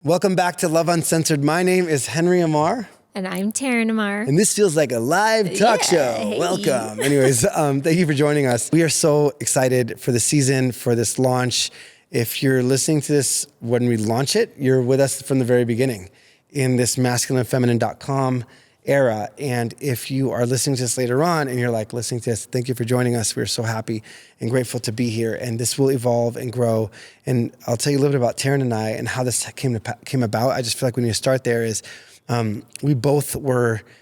Welcome back to Love Uncensored. My name is Henry Ammar. And I'm Terrin, Ammar. And this feels like a live talk show. Hey. Welcome. Anyways, thank you for joining us. We are so excited for the season, for this launch. If you're listening to this when we launch it, you're with us from the very beginning in this masculinefeminine.com era. And if you are listening to this later on and you're like listening to this, thank you for joining us. We're so happy and grateful to be here. And this will evolve and grow. And I'll tell you a little bit about Terrin and I and how this came about. I just feel like we need to start there is we both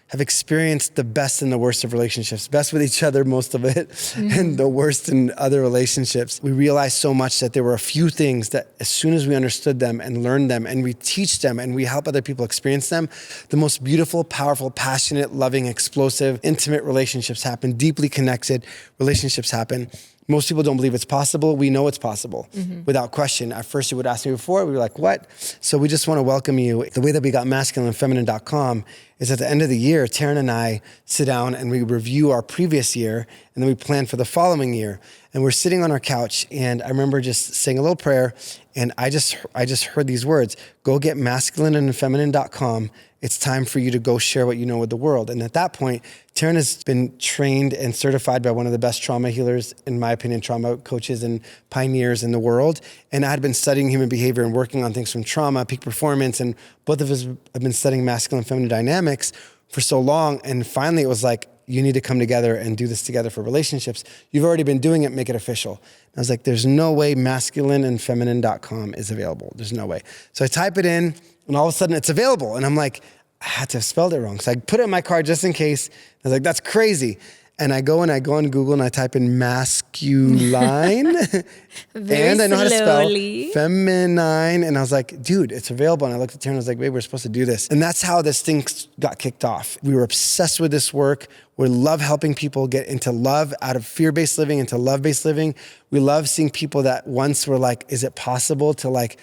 have experienced the best and the worst of relationships, best with each other, most of it, and the worst in other relationships. We realized so much that there were a few things that as soon as we understood them and learned them and we teach them and we help other people experience them, the most beautiful, powerful, passionate, loving, explosive, intimate relationships happen, deeply connected relationships happen. Most people don't believe it's possible. We know it's possible without question. At first you would ask me before, we were like, what? So we just want to welcome you. The way that we got masculinefeminine.com is at the end of the year, Terrin and I sit down and we review our previous year and then we plan for the following year. And we're sitting on our couch and I remember just saying a little prayer and I just heard these words, go get masculinefeminine.com. It's time for you to go share what you know with the world. And at that point, Terrin has been trained and certified by one of the best trauma healers, in my opinion, trauma coaches and pioneers in the world. And I had been studying human behavior and working on things from trauma, peak performance, and both of us have been studying masculine and feminine dynamics for so long. And finally, it was like, you need to come together and do this together for relationships. You've already been doing it, make it official. And I was like, there's no way masculinefeminine.com is available. There's no way. So I type it in and all of a sudden it's available. And I'm like, I had to have spelled it wrong. So I put it in my card just in case. I was like, that's crazy. And I go on Google and I type in masculine. And I know how to spell feminine. And I was like, dude, it's available. And I looked at Terrin and I was like, babe, we're supposed to do this. And that's how this thing got kicked off. We were obsessed with this work. We love helping people get into love, out of fear-based living into love-based living. We love seeing people that once were like, is it possible to like,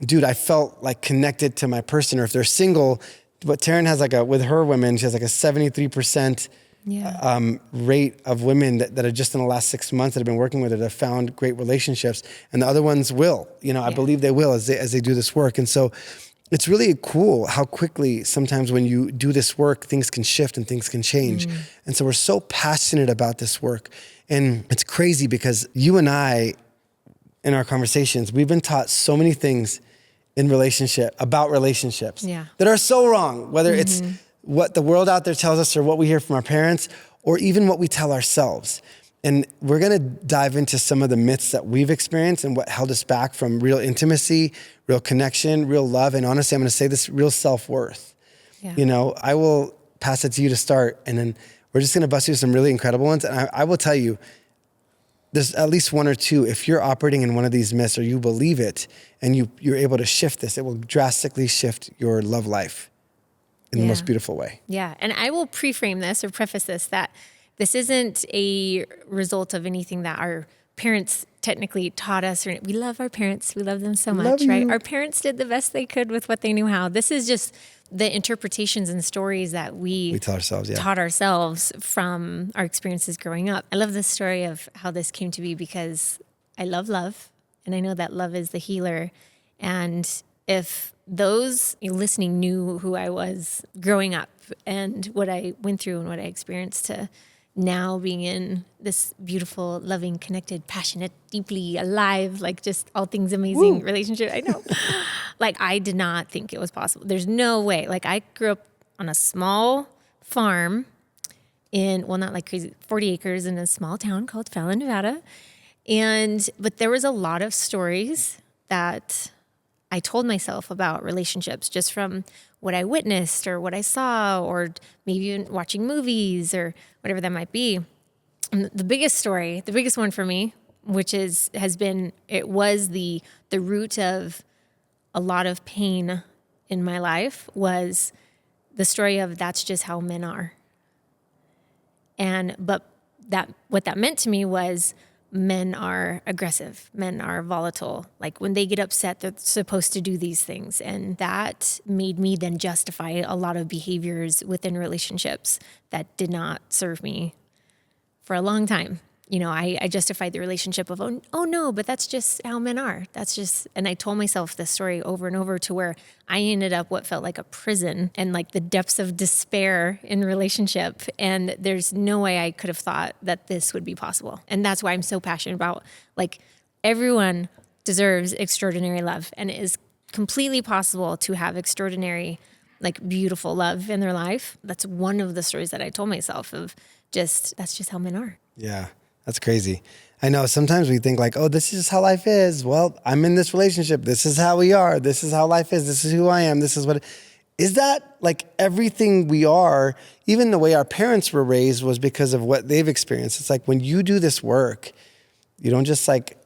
dude, I felt like connected to my person. Or if they're single, but Terrin has with her women, she has like a 73% rate of women that are just in the last 6 months that have been working with her that have found great relationships. And the other ones will, I believe they will as they do this work. And so it's really cool how quickly sometimes when you do this work, things can shift and things can change. And so we're so passionate about this work. And it's crazy because you and I, in our conversations, we've been taught so many things about relationships that are so wrong, whether it's what the world out there tells us or what we hear from our parents or even what we tell ourselves. And we're going to dive into some of the myths that we've experienced and what held us back from real intimacy, real connection, real love. And honestly, I'm going to say this, real self-worth. I will pass it to you to start and then we're just going to bust you some really incredible ones. And I will tell you, there's at least one or two. If you're operating in one of these myths or you believe it and you're able to shift this, it will drastically shift your love life in the most beautiful way. Yeah. And I will pre-frame this or preface this that this isn't a result of anything that our parents technically taught us. We love our parents. We love them so much, right? Our parents did the best they could with what they knew how. This is just the interpretations and stories that we taught ourselves from our experiences growing up. I love the story of how this came to be because I love love and I know that love is the healer. And if those listening knew who I was growing up and what I went through and what I experienced to now being in this beautiful, loving, connected, passionate, deeply alive, like just all things amazing relationship. I know. I did not think it was possible. There's no way. I grew up on a small farm not like crazy, 40 acres in a small town called Fallon, Nevada. But there was a lot of stories that I told myself about relationships just from what I witnessed or what I saw or maybe even watching movies or whatever that might be. And the biggest one for me, which was the root of a lot of pain in my life, was the story of that's just how men are. But what that meant to me was men are aggressive, men are volatile. When they get upset, they're supposed to do these things. And that made me then justify a lot of behaviors within relationships that did not serve me for a long time. I justified the relationship of, oh no, but that's just how men are. And I told myself this story over and over to where I ended up what felt like a prison and like the depths of despair in relationship. And there's no way I could have thought that this would be possible. And that's why I'm so passionate about, like, everyone deserves extraordinary love, and it is completely possible to have extraordinary, like, beautiful love in their life. That's one of the stories that I told myself of that's just how men are. Yeah. That's crazy. I know sometimes we think like, oh, this is how life is. Well, I'm in this relationship. This is how we are. This is how life is. This is who I am. This is what. Is that like everything we are, even the way our parents were raised was because of what they've experienced. It's like when you do this work, you don't just like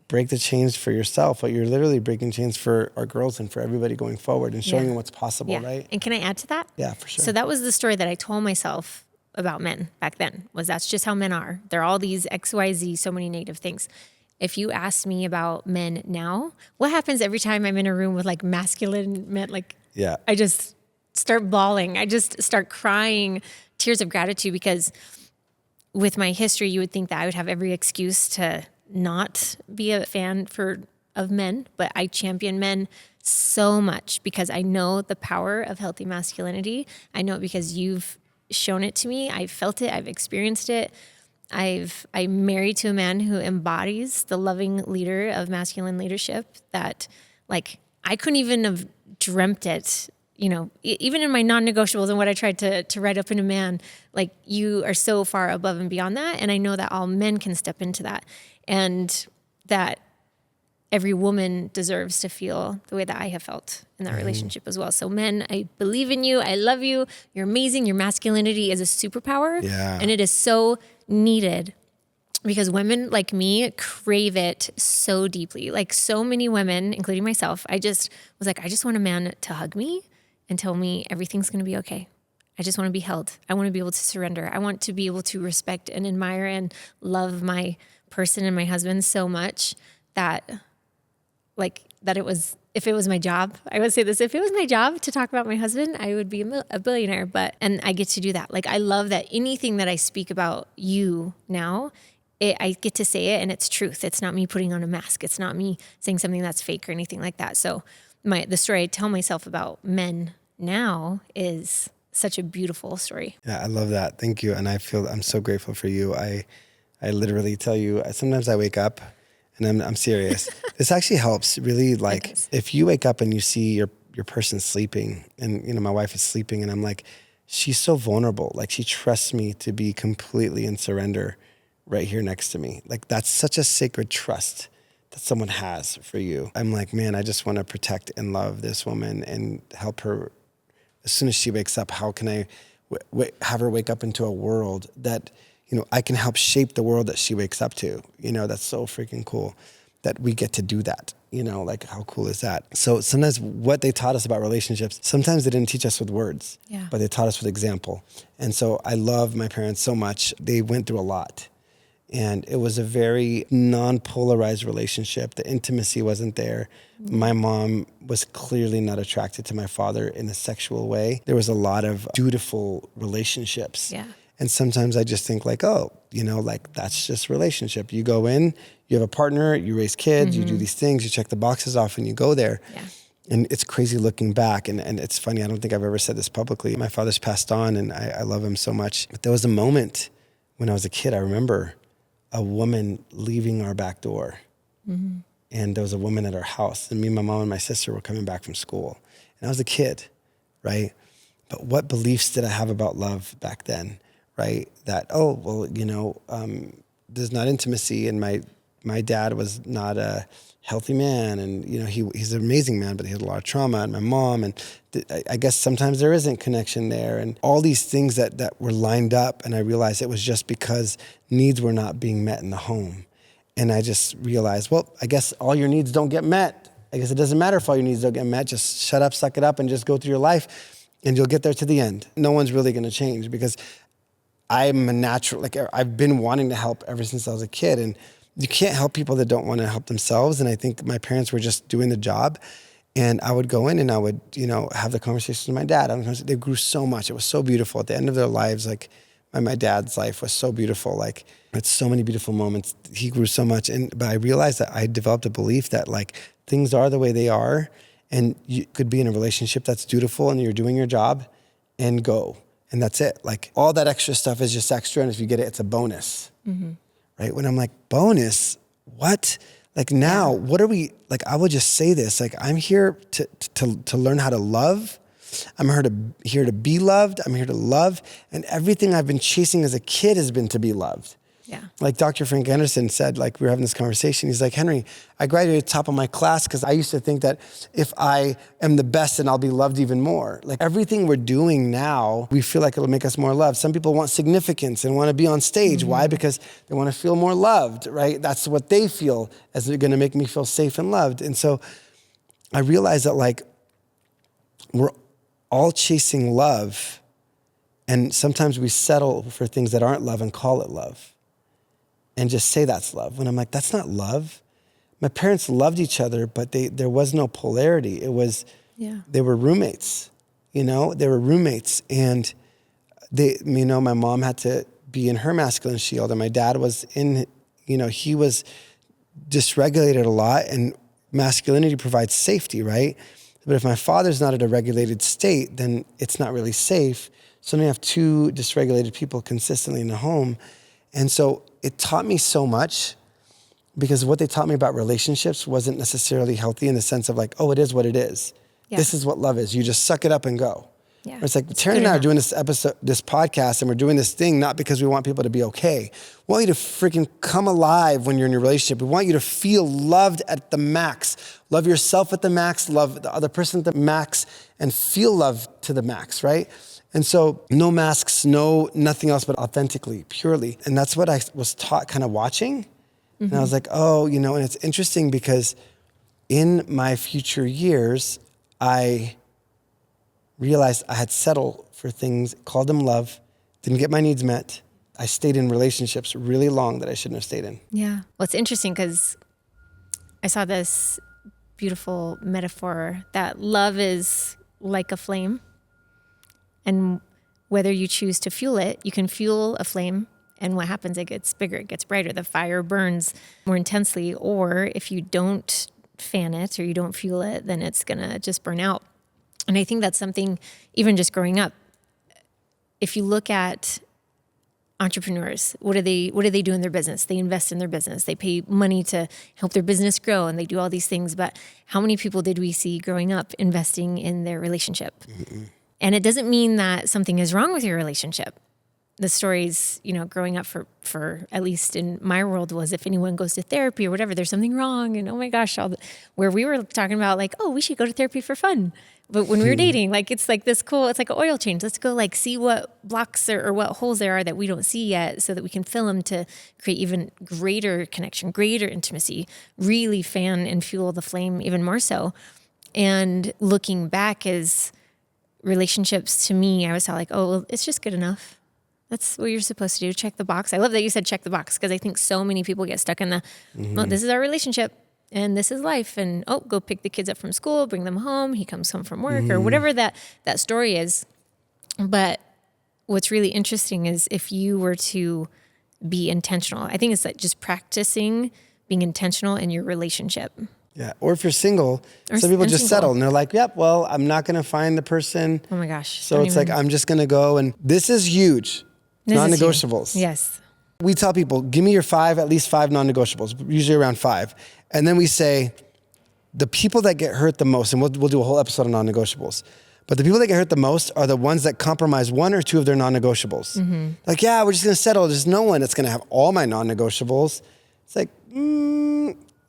break the chains for yourself, but you're literally breaking chains for our girls and for everybody going forward and showing them what's possible, right? And can I add to that? Yeah, for sure. So that was the story that I told myself about men back then, was that's just how men are. They're all these XYZ, so many negative things. If you ask me about men now, what happens every time I'm in a room with like masculine men? Like, I just start bawling. I just start crying tears of gratitude, because with my history, you would think that I would have every excuse to not be a fan of men, but I champion men so much because I know the power of healthy masculinity. I know it because you've shown it to me. I've felt it. I've experienced it. I'm married to a man who embodies the loving leader of masculine leadership that, like, I couldn't even have dreamt it, even in my non-negotiables and what I tried to write up in a man. Like, you are so far above and beyond that. And I know that all men can step into that, and that every woman deserves to feel the way that I have felt in that relationship as well. So men, I believe in you. I love you. You're amazing. Your masculinity is a superpower. Yeah. And it is so needed because women like me crave it so deeply. Like, so many women, including myself, I just was like, I just want a man to hug me and tell me everything's going to be okay. I just want to be held. I want to be able to surrender. I want to be able to respect and admire and love my person and my husband so much that if it was my job, I would say this, if it was my job to talk about my husband, I would be a billionaire, and I get to do that. Like, I love that anything that I speak about you now, I get to say it and it's truth. It's not me putting on a mask. It's not me saying something that's fake or anything like that. So the story I tell myself about men now is such a beautiful story. Yeah, I love that. Thank you. And I'm so grateful for you. I literally tell you, sometimes I wake up, and I'm serious. This actually helps really, like, if you wake up and you see your person sleeping, and my wife is sleeping, and I'm like, she's so vulnerable. Like, she trusts me to be completely in surrender right here next to me. Like, that's such a sacred trust that someone has for you. I'm like, man, I just want to protect and love this woman and help her. As soon as she wakes up, how can I have her wake up into a world that, I can help shape the world that she wakes up to. That's so freaking cool that we get to do that. Like, how cool is that? So sometimes what they taught us about relationships, sometimes they didn't teach us with words, but they taught us with example. And so I love my parents so much. They went through a lot. And it was a very non-polarized relationship. The intimacy wasn't there. My mom was clearly not attracted to my father in a sexual way. There was a lot of dutiful relationships. Yeah. And sometimes I just think like, like, that's just relationship. You go in, you have a partner, you raise kids, you do these things, you check the boxes off, and you go there. Yeah. And it's crazy looking back. And it's funny, I don't think I've ever said this publicly. My father's passed on, and I love him so much. But there was a moment when I was a kid, I remember a woman leaving our back door. Mm-hmm. And there was a woman at our house. And me and my mom and my sister were coming back from school. And I was a kid, right? But what beliefs did I have about love back then? Right? That, there's not intimacy, and my dad was not a healthy man, and he's an amazing man, but he had a lot of trauma, and my mom, and I guess sometimes there isn't connection there, and all these things that were lined up, and I realized it was just because needs were not being met in the home. And I just realized, well, I guess all your needs don't get met. I guess it doesn't matter if all your needs don't get met. Just shut up, suck it up, and just go through your life, and you'll get there to the end. No one's really going to change, because I'm a natural, like, I've been wanting to help ever since I was a kid, and you can't help people that don't want to help themselves. And I think my parents were just doing the job, and I would go in and I would, have the conversations with my dad. They grew so much. It was so beautiful. At the end of their lives, like, And my dad's life was so beautiful. Like, it's so many beautiful moments. He grew so much. But I realized that I developed a belief that like things are the way they are, and you could be in a relationship that's dutiful and you're doing your job and go. And that's it. Like, all that extra stuff is just extra. And if you get it, it's a bonus. Right? When I'm like, bonus? What? Like now, what are we, like, I would just say this, like, I'm here to learn how to love. I'm here to be loved. I'm here to love. And everything I've been chasing as a kid has been to be loved. Yeah. Like Dr. Frank Anderson said, like, we were having this conversation. He's like, Henry, I graduated top of my class because I used to think that if I am the best, then I'll be loved even more. Like, everything we're doing now, we feel like it'll make us more loved. Some people want significance and want to be on stage. Why? Because they want to feel more loved, right? That's what they feel, as they're going to make me feel safe and loved. And so I realized that, like, we're all chasing love, and sometimes we settle for things that aren't love and call it love. And just say that's love. When I'm like, that's not love. My parents loved each other, but there was no polarity. It was, they were roommates, they were roommates. And my mom had to be in her masculine shield, and my dad was he was dysregulated a lot, and masculinity provides safety, right? But if my father's not at a regulated state, then it's not really safe. So now you have two dysregulated people consistently in the home. And so it taught me so much, because what they taught me about relationships wasn't necessarily healthy, in the sense of like, oh, it is what it is. Yeah. This is what love is. You just suck it up and go. Yeah. It's like, Terrin and I are doing this podcast, and we're doing this thing not because we want people to be okay. We want you to freaking come alive when you're in your relationship. We want you to feel loved at the max. Love yourself at the max, love the other person at the max, and feel love to the max, right? And so no masks, nothing else, but authentically, purely. And that's what I was taught kind of watching. And I was like, oh, and it's interesting because in my future years, I realized I had settled for things, called them love, didn't get my needs met. I stayed in relationships really long that I shouldn't have stayed in. Yeah. Well, it's interesting because I saw this beautiful metaphor that love is like a flame. And whether you choose to fuel it, you can fuel a flame, and what happens? It gets bigger, it gets brighter. The fire burns more intensely. Or if you don't fan it or you don't fuel it, then it's going to just burn out. And I think that's something, even just growing up, if you look at entrepreneurs, what do they do in their business? They invest in their business. They pay money to help their business grow, and they do all these things. But how many people did we see growing up investing in their relationship? And it doesn't mean that something is wrong with your relationship. The stories, growing up for at least in my world, was if anyone goes to therapy or whatever, there's something wrong. And oh my gosh, where we were talking about like, oh, we should go to therapy for fun. But when we were dating, like, it's like this cool, it's like an oil change. Let's go like see what blocks or what holes there are that we don't see yet, so that we can fill them to create even greater connection, greater intimacy, really fan and fuel the flame even more so. And looking back as relationships, to me, I was taught like, oh, well, it's just good enough. That's what you're supposed to do. Check the box. I love that you said check the box, because I think so many people get stuck in well, this is our relationship and this is life. And go pick the kids up from school, bring them home. He comes home from work or whatever that story is. But what's really interesting is if you were to be intentional, I think it's like just practicing being intentional in your relationship. Yeah. Or if you're single, some people just settle and they're like, yep, well, I'm not going to find the person. Oh my gosh. So it's like, I'm just going to go. And this is huge. Non-negotiables. Yes. We tell people, give me your at least five non-negotiables, usually around 5. And then we say, the people that get hurt the most, and we'll do a whole episode on non-negotiables, but the people that get hurt the most are the ones that compromise 1 or 2 of their non-negotiables. Like, yeah, we're just going to settle. There's no one that's going to have all my non-negotiables. It's like,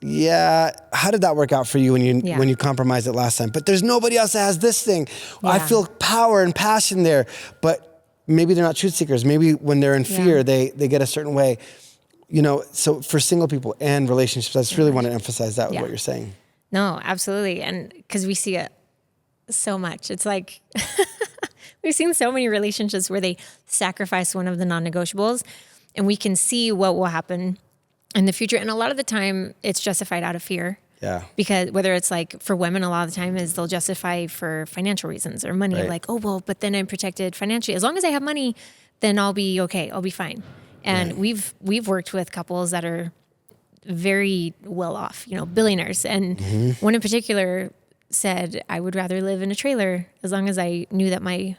yeah, how did that work out for you when you compromised it last time? But there's nobody else that has this thing. Yeah. I feel power and passion there, but maybe they're not truth seekers. Maybe when they're in fear, they get a certain way. So for single people and relationships, I just really want to emphasize that with what you're saying. No, absolutely. And because we see it so much. It's like, we've seen so many relationships where they sacrifice one of the non-negotiables, and we can see what will happen in the future. And a lot of the time it's justified out of fear. Yeah. Because whether it's like for women, a lot of the time is they'll justify for financial reasons or money. Right. Like, oh, well, but then I'm protected financially. As long as I have money, then I'll be okay. I'll be fine. And we've worked with couples that are very well off, billionaires. And one in particular said, I would rather live in a trailer as long as I knew that my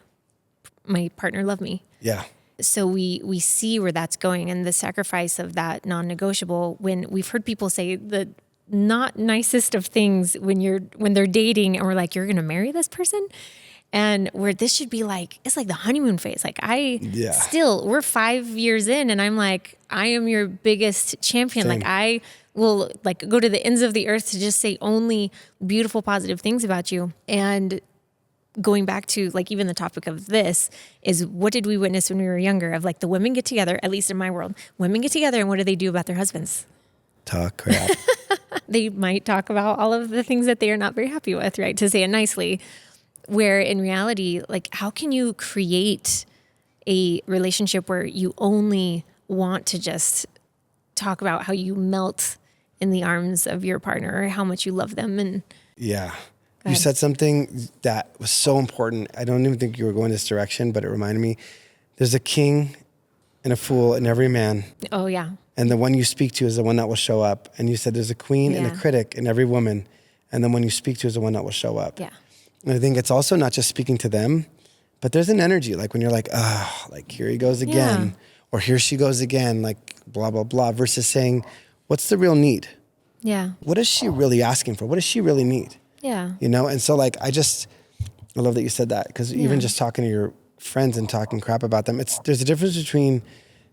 partner loved me. Yeah. So we see where that's going, and the sacrifice of that non-negotiable, when we've heard people say the not nicest of things when they're dating, and we're like, you're going to marry this person? And where this should be like, it's like the honeymoon phase. Like we're 5 years in, and I'm like, I am your biggest champion. Same. Like I will like go to the ends of the earth to just say only beautiful, positive things about you. And going back to like even the topic of this is, what did we witness when we were younger? Of like, the women get together, at least in my world, women get together, and what do they do about their husbands? Talk crap. They might talk about all of the things that they are not very happy with, right? To say it nicely. Where in reality, like, how can you create a relationship where you only want to just talk about how you melt in the arms of your partner, or how much you love them? And yeah. You said something that was so important. I don't even think you were going this direction, but it reminded me. There's a king and a fool in every man. Oh, yeah. And the one you speak to is the one that will show up. And you said there's a queen and a critic in every woman. And the one you speak to is the one that will show up. Yeah. And I think it's also not just speaking to them, but there's an energy. Like when you're like, like here he goes again, or here she goes again, like blah, blah, blah, versus saying, what's the real need? Yeah. What is she really asking for? What does she really need? Yeah. And so like, I love that you said that, because even just talking to your friends and talking crap about them, there's a difference between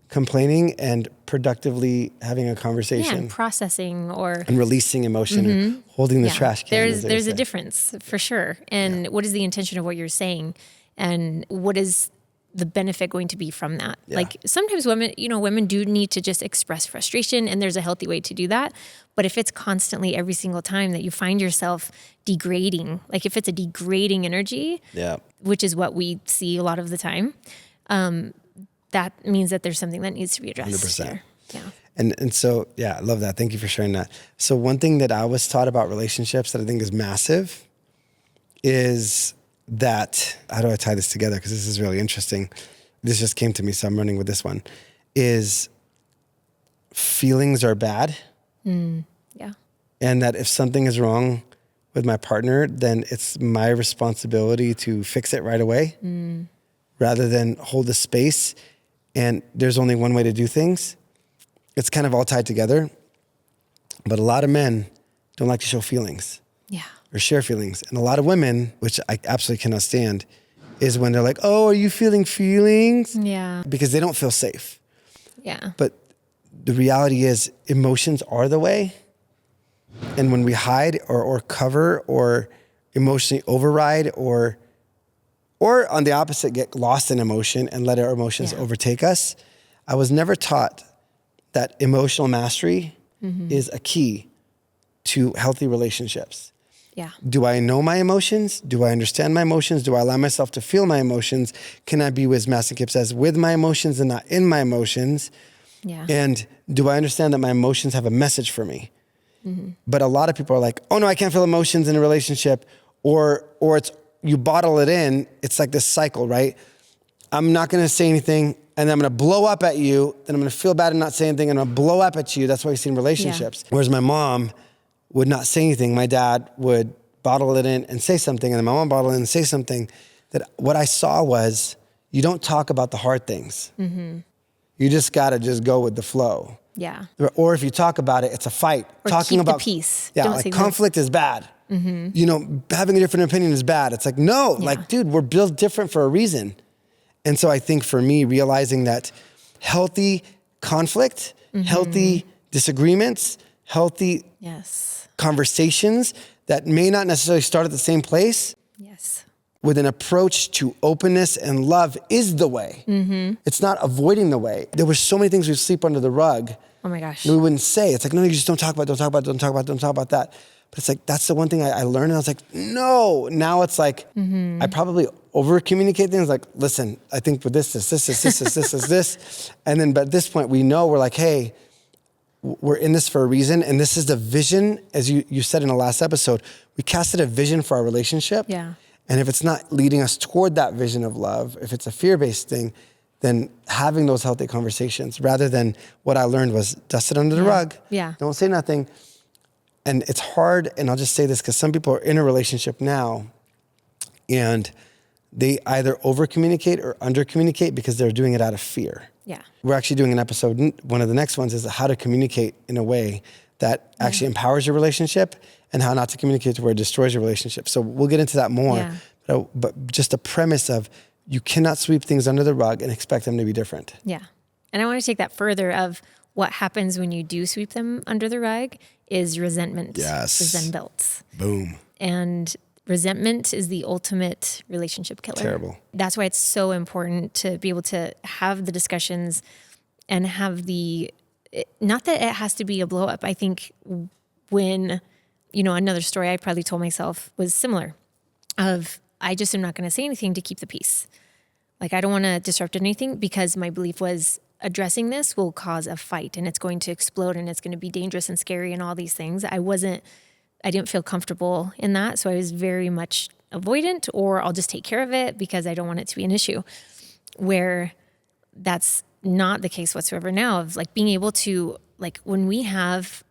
complaining and productively having a conversation. Yeah, and processing and releasing emotion and holding the trash can. There's a difference for sure. And what is the intention of what you're saying? And what is the benefit going to be from that? Yeah. Like sometimes women do need to just express frustration, and there's a healthy way to do that. But if it's constantly every single time that you find yourself degrading, like if it's a degrading energy, which is what we see a lot of the time, that means that there's something that needs to be addressed 100%. here. Yeah. And so, I love that. Thank you for sharing that. So one thing that I was taught about relationships that I think is massive is that, how do I tie this together? Because this is really interesting. This just came to me, so I'm running with this one, is feelings are bad. Yeah. And that if something is wrong with my partner, then it's my responsibility to fix it right away rather than hold the space. And there's only one way to do things. It's kind of all tied together. But a lot of men don't like to show feelings. Yeah. Or share feelings. And a lot of women, which I absolutely cannot stand, is when they're like, oh, are you feeling feelings? Yeah. Because they don't feel safe. Yeah. But the reality is emotions are the way. And when we hide or cover or emotionally override or on the opposite, get lost in emotion and let our emotions overtake us, I was never taught that emotional mastery is a key to healthy relationships. Yeah. Do I know my emotions? Do I understand my emotions? Do I allow myself to feel my emotions? Can I be, as Master Kip says, with my emotions and not in my emotions? Yeah. And do I understand that my emotions have a message for me? But a lot of people are like, oh no, I can't feel emotions in a relationship, or it's, you bottle it in. It's like this cycle, right? I'm not going to say anything, and then I'm going to blow up at you. Then I'm going to feel bad and not say anything, and I'm going to blow up at you. That's why you see in relationships. Yeah. Whereas my mom would not say anything. My dad would bottle it in and say something, and then my mom bottle it in and say something. That what I saw was, you don't talk about the hard things. You just got to just go with the flow. Yeah. Or if you talk about it, it's a fight. Or talking keep about the peace. Yeah, don't like conflict is bad. Having a different opinion is bad. It's like, no, like, dude, we're built different for a reason. And so I think for me, realizing that healthy conflict, healthy disagreements, healthy conversations that may not necessarily start at the same place, with an approach to openness and love is the way. It's not avoiding the way. There were so many things we sweep under the rug. Oh my gosh. We wouldn't say. It's like, no, you just don't talk about that. But it's like, that's the one thing I learned. And I was like, no. Now it's like, I probably over communicate things like, listen, I think with this. And then, but at this point we know, we're like, hey, we're in this for a reason. And this is the vision, as you said in the last episode, we casted a vision for our relationship. Yeah. And if it's not leading us toward that vision of love, if it's a fear-based thing, then having those healthy conversations rather than what I learned was dust it under the rug. Yeah. Don't say nothing. And it's hard. And I'll just say this because some people are in a relationship now and they either over communicate or under communicate because they're doing it out of fear. Yeah. We're actually doing an episode. One of the next ones is how to communicate in a way that actually empowers your relationship and how not to communicate to where it destroys your relationship. So we'll get into that more. Yeah. But just the premise of you cannot sweep things under the rug and expect them to be different. Yeah. And I want to take that further of what happens when you do sweep them under the rug is resentment. Yes. Resentment. Boom. And resentment is the ultimate relationship killer. Terrible. That's why it's so important to be able to have the discussions and have not that it has to be a blow up. I think when, another story I probably told myself was similar of, I just am not going to say anything to keep the peace. Like, I don't want to disrupt anything because my belief was addressing this will cause a fight and it's going to explode and it's going to be dangerous and scary and all these things. I didn't feel comfortable in that. So I was very much avoidant, or I'll just take care of it because I don't want it to be an issue, where that's not the case whatsoever now of like being able to, like, when we have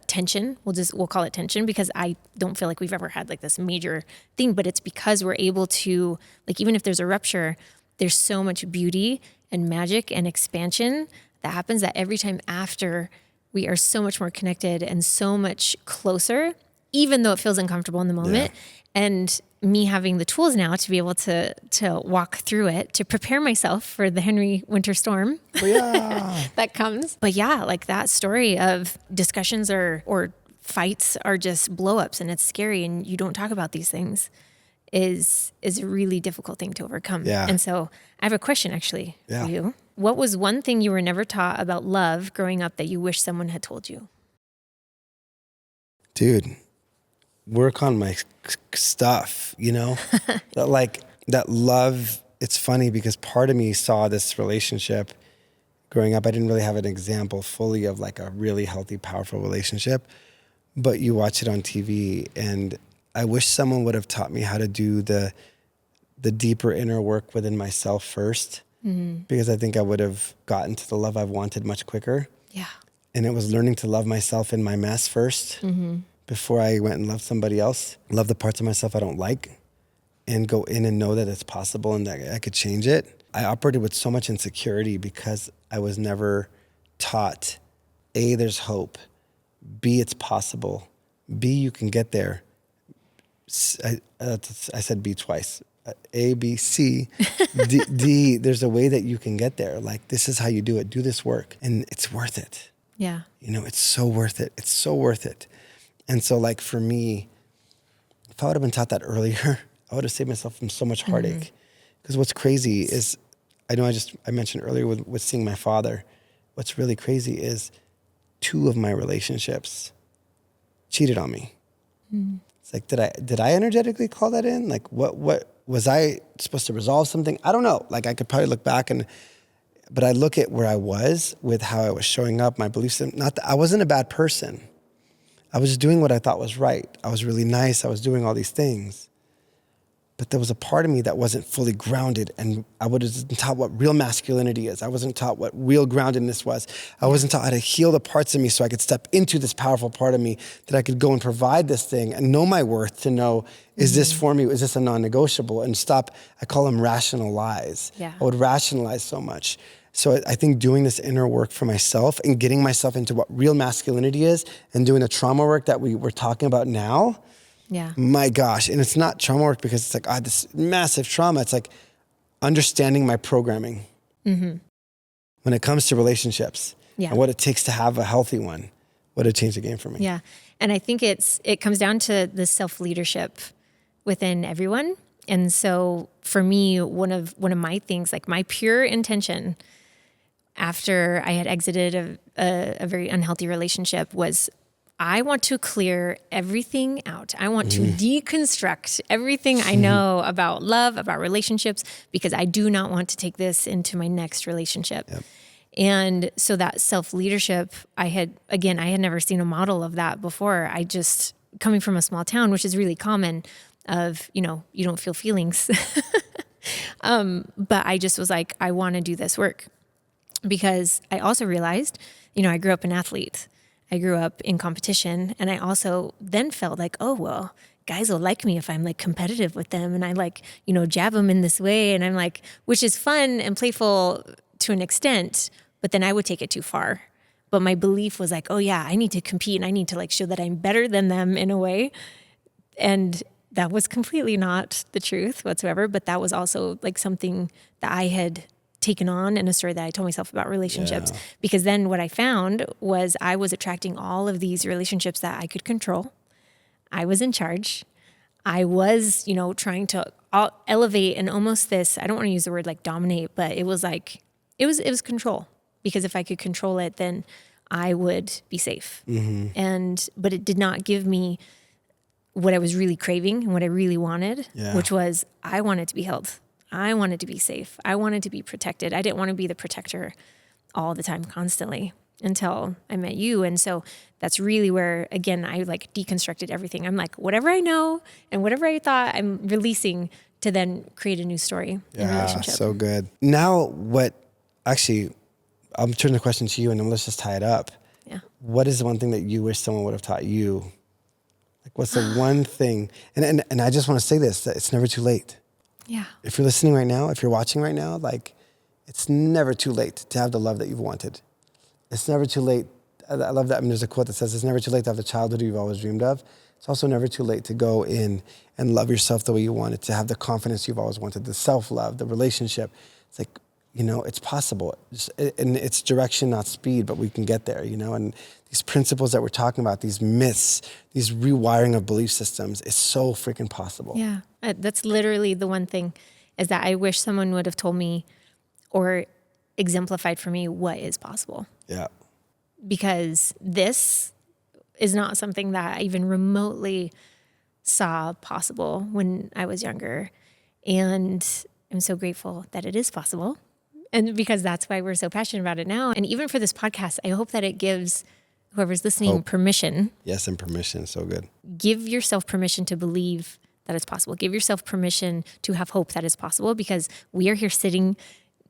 tension, we'll call it tension because I don't feel like we've ever had like this major thing, but it's because we're able to, like, even if there's a rupture, there's so much beauty and magic and expansion that happens that every time after we are so much more connected and so much closer, even though it feels uncomfortable in the moment. Yeah. And me having the tools now to be able to walk through it, to prepare myself for the Henry winter storm that comes. But yeah, like that story of discussions or fights are just blow-ups and it's scary and you don't talk about these things is a really difficult thing to overcome. Yeah. And so I have a question actually for you. What was one thing you were never taught about love growing up that you wish someone had told you? Dude, work on my stuff, that love. It's funny because part of me saw this relationship growing up. I didn't really have an example fully of like a really healthy, powerful relationship, but you watch it on TV and I wish someone would have taught me how to do the deeper inner work within myself first, because I think I would have gotten to the love I've wanted much quicker. Yeah. And it was learning to love myself in my mess first. Before I went and loved somebody else, love the parts of myself I don't like and go in and know that it's possible and that I could change it. I operated with so much insecurity because I was never taught, A, there's hope, B, it's possible, B, you can get there. I said B twice. A, B, C, D, there's a way that you can get there. Like, this is how you do it. Do this work. And it's worth it. Yeah. It's so worth it. It's so worth it. And so, like, for me, if I would have been taught that earlier, I would have saved myself from so much heartache. Because what's crazy is, I know I mentioned earlier with seeing my father, what's really crazy is 2 of my relationships cheated on me. It's like, did I energetically call that in? Like, what was I supposed to resolve something? I don't know. Like, I could probably look back but I look at where I was with how I was showing up, my beliefs. Not that I wasn't a bad person. I was just doing what I thought was right. I was really nice. I was doing all these things. But there was a part of me that wasn't fully grounded, and I wasn't taught what real masculinity is. I wasn't taught what real groundedness was. I wasn't taught how to heal the parts of me so I could step into this powerful part of me, that I could go and provide this thing and know my worth, to know, is this for me? Is this a non-negotiable? And stop, I call them rational lies. Yeah. I would rationalize so much. So I think doing this inner work for myself and getting myself into what real masculinity is and doing the trauma work that we're talking about now, my gosh. And it's not trauma work because it's like, this massive trauma. It's like understanding my programming when it comes to relationships and what it takes to have a healthy one. What a change the game for me. Yeah. And I think it comes down to the self-leadership within everyone. And so for me, one of my things, like my pure intention after I had exited a very unhealthy relationship, was I want to clear everything out. I want to deconstruct everything I know about love, about relationships, because I do not want to take this into my next relationship. Yep. And so that self-leadership, I had never seen a model of that before. I just, coming from a small town, which is really common, of, you don't feel feelings. But I just was like, I want to do this work because I also realized, I grew up an athlete. I grew up in competition. And I also then felt like, oh, well, guys will like me if I'm like competitive with them. And I like, jab them in this way. And I'm like, which is fun and playful to an extent, but then I would take it too far. But my belief was like, oh yeah, I need to compete and I need to like show that I'm better than them in a way. And that was completely not the truth whatsoever. But that was also like something that I had taken on and a story that I told myself about relationships. Yeah. Because then what I found was I was attracting all of these relationships that I could control. I was in charge. I was, trying to elevate and almost this, I don't want to use the word like dominate, but it was like, it was control. Because if I could control it, then I would be safe. But it did not give me what I was really craving and what I really wanted, which was I wanted to be held. I wanted to be safe. I wanted to be protected. I didn't want to be the protector all the time, constantly, until I met you. And so that's really where, again, I like deconstructed everything. I'm like, whatever I know and whatever I thought, I'm releasing to then create a new story in relationship. So good. Now actually, I'll turn the question to you and then let's just tie it up. Yeah. What is the one thing that you wish someone would have taught you? Like, what's the one thing? And I just want to say this, that it's never too late. Yeah. If you're listening right now, if you're watching right now, like, it's never too late to have the love that you've wanted. It's never too late. I love that. I mean, there's a quote that says, it's never too late to have the childhood you've always dreamed of. It's also never too late to go in and love yourself the way you wanted, to have the confidence you've always wanted, the self-love, the relationship. It's like, it's possible. And it's direction, not speed, but we can get there, and these principles that we're talking about, these myths, these rewiring of belief systems, is so freaking possible. Yeah. That's literally the one thing is that I wish someone would have told me or exemplified for me what is possible. Yeah. Because this is not something that I even remotely saw possible when I was younger. And I'm so grateful that it is possible. And because that's why we're so passionate about it now. And even for this podcast, I hope that it gives whoever's listening permission. Yes, and permission. So good. Give yourself permission to believe that it's possible. Give yourself permission to have hope that it's possible, because we are here sitting,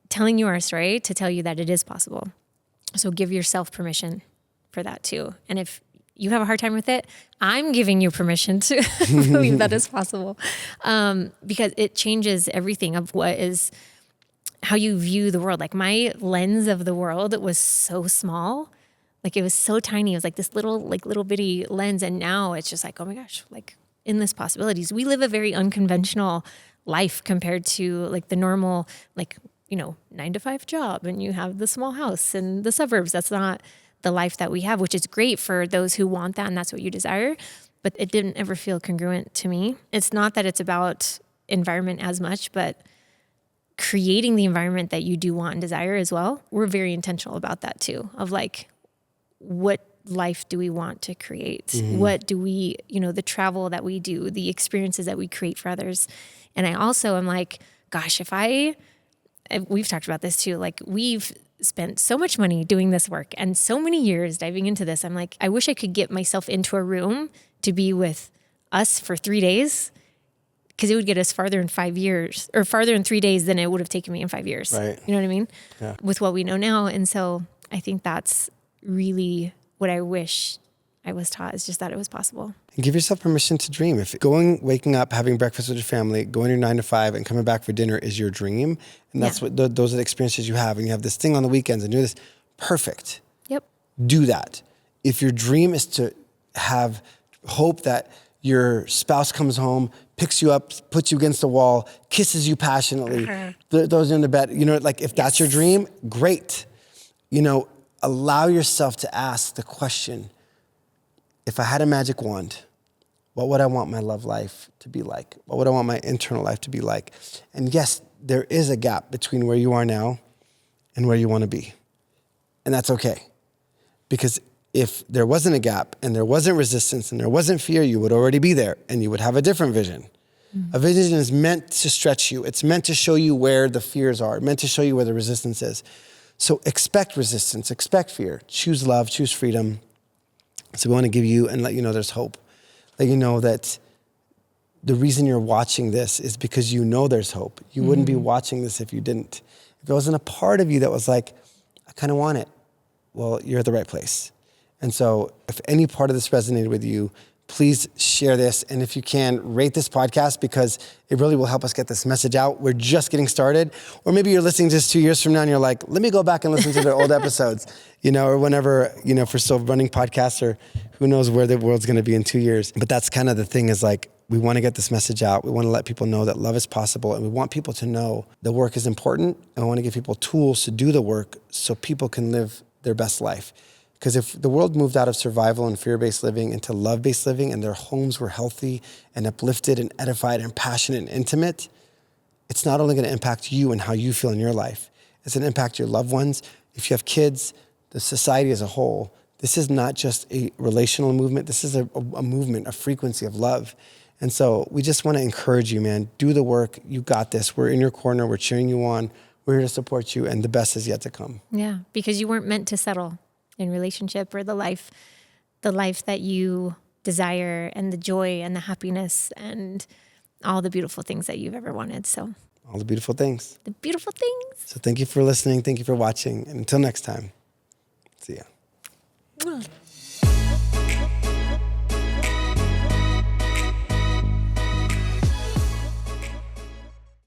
telling you our story to tell you that it is possible. So give yourself permission for that too. And if you have a hard time with it, I'm giving you permission to believe that it's possible. Because it changes everything of what is, how you view the world. Like my lens of the world was so small. Like it was so tiny. It was like this little bitty lens. And now it's just like, oh my gosh, like endless possibilities. We live a very unconventional life compared to like the normal, 9-to-5 job, and you have the small house and the suburbs. That's not the life that we have, which is great for those who want that and that's what you desire. But it didn't ever feel congruent to me. It's not that it's about environment as much, but creating the environment that you do want and desire as well. We're very intentional about that too, of like, what life do we want to create? Mm-hmm. What do we, the travel that we do, the experiences that we create for others. And I also am like, gosh, we've talked about this too, like we've spent so much money doing this work and so many years diving into this. I'm like, I wish I could get myself into a room to be with us for 3 days, because it would get us farther in 5 years, or farther in 3 days than it would have taken me in 5 years. Right. You know what I mean? Yeah. With what we know now. And so I think that's really what I wish I was taught, is just that it was possible. And give yourself permission to dream. If waking up, having breakfast with your family, going to your 9 to 5 and coming back for dinner is your dream, and that's what those are the experiences you have, and you have this thing on the weekends and do this, perfect. Yep. Do that. If your dream is to have hope that your spouse comes home, picks you up, puts you against the wall, kisses you passionately, throws you in the bed, if that's your dream, great. Allow yourself to ask the question, if I had a magic wand, what would I want my love life to be like? What would I want my internal life to be like? And yes, there is a gap between where you are now and where you want to be. And that's okay. Because if there wasn't a gap and there wasn't resistance and there wasn't fear, you would already be there and you would have a different vision. Mm-hmm. A vision is meant to stretch you. It's meant to show you where the fears are, meant to show you where the resistance is. So expect resistance, expect fear, choose love, choose freedom. So we want to give you and let you know there's hope. Let you know that the reason you're watching this is because you know there's hope. You wouldn't be watching this if you didn't. If there wasn't a part of you that was like, I kind of want it, well, you're at the right place. And so if any part of this resonated with you, please share this. And if you can, rate this podcast, because it really will help us get this message out. We're just getting started. Or maybe you're listening to this 2 years from now and you're like, let me go back and listen to the old episodes, or whenever, if we're still running podcasts, or who knows where the world's going to be in 2 years. But that's kind of the thing, is like, we want to get this message out. We want to let people know that love is possible, and we want people to know the work is important, and we want to give people tools to do the work so people can live their best life. Because if the world moved out of survival and fear-based living into love-based living, and their homes were healthy and uplifted and edified and passionate and intimate, it's not only going to impact you and how you feel in your life, it's going to impact your loved ones. If you have kids, the society as a whole. This is not just a relational movement. This is a movement, a frequency of love. And so we just want to encourage you, man. Do the work. You got this. We're in your corner. We're cheering you on. We're here to support you, and the best is yet to come. Yeah, because you weren't meant to settle in relationship or the life that you desire, and the joy and the happiness and all the beautiful things that you've ever wanted. So all the beautiful things. The beautiful things. So thank you for listening. Thank you for watching. And until next time, see ya.